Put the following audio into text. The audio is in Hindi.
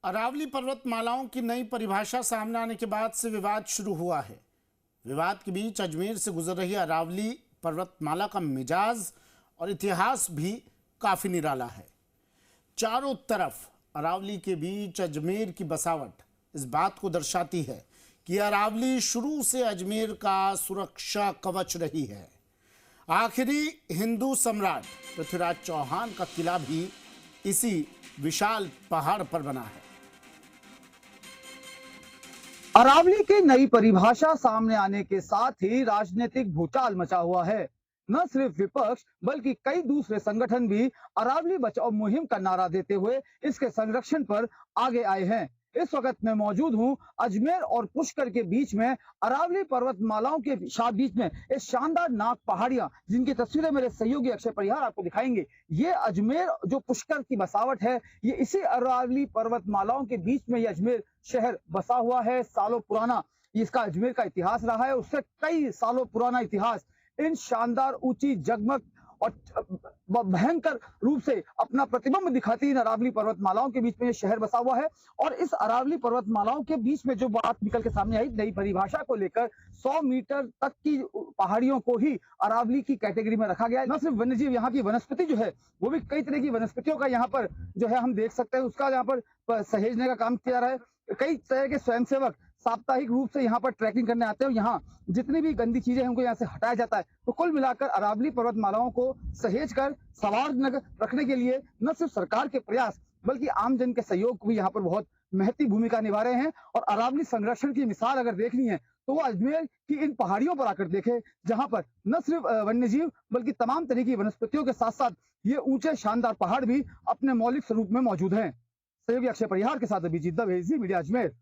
अरावली पर्वतमालाओं की नई परिभाषा सामने आने के बाद से विवाद शुरू हुआ है। विवाद के बीच अजमेर से गुजर रही अरावली पर्वतमाला का मिजाज और इतिहास भी काफी निराला है। चारों तरफ अरावली के बीच अजमेर की बसावट इस बात को दर्शाती है कि अरावली शुरू से अजमेर का सुरक्षा कवच रही है। आखिरी हिंदू सम्राट पृथ्वीराज चौहान का किला भी इसी विशाल पहाड़ पर बना है। अरावली की नई परिभाषा सामने आने के साथ ही राजनीतिक भूचाल मचा हुआ है। न सिर्फ विपक्ष बल्कि कई दूसरे संगठन भी अरावली बचाओ मुहिम का नारा देते हुए इसके संरक्षण पर आगे आए हैं। इस वक्त मैं मौजूद हूं अजमेर और पुष्कर के बीच में, अरावली पर्वतमालाओं के बीच में एक शानदार नाग पहाड़ियां, जिनकी तस्वीरें मेरे सहयोगी अक्षय परिहार आपको दिखाएंगे। ये अजमेर जो पुष्कर की बसावट है, ये इसी अरावली पर्वतमालाओं के बीच में ये अजमेर शहर बसा हुआ है। सालों पुराना इसका अजमेर का इतिहास रहा है। उससे कई सालों पुराना इतिहास इन शानदार, ऊंची, जगमग और भयंकर रूप से अपना प्रतिबिंब दिखाती इन अरावली पर्वतमालाओं के बीच में ये शहर बसा हुआ है। और इस अरावली पर्वतमालाओं के बीच में जो बात निकल के सामने आई नई परिभाषा को लेकर, 100 मीटर तक की पहाड़ियों को ही अरावली की कैटेगरी में रखा गया है। न सिर्फ वन्यजीव, यहाँ की वनस्पति जो है वो भी कई तरह की वनस्पतियों का यहाँ पर जो है हम देख सकते हैं, उसका यहाँ पर सहेजने का काम किया जा रहा है। कई तरह के स्वयंसेवक साप्ताहिक रूप से यहाँ पर ट्रैकिंग करने आते हैं। यहाँ जितनी भी गंदी चीजें हैं उनको यहाँ से हटाया जाता है। तो कुल मिलाकर अरावली पर्वतमालाओं को सहेज कर संवार रखने के लिए न सिर्फ सरकार के प्रयास बल्कि आमजन के सहयोग भी यहाँ पर बहुत महत्वपूर्ण भूमिका निभा रहे हैं। और अरावली संरक्षण की मिसाल अगर देखनी है तो वो अजमेर की इन पहाड़ियों पर आकर देखे, जहां पर न सिर्फ वन्यजीव बल्कि तमाम तरह की वनस्पतियों के साथ साथ ये ऊंचे शानदार पहाड़ भी अपने मौलिक स्वरूप में मौजूद हैं। सहयोगी अक्षय परिहार के साथ अभिजीत दवे, जी मीडिया अजमेर।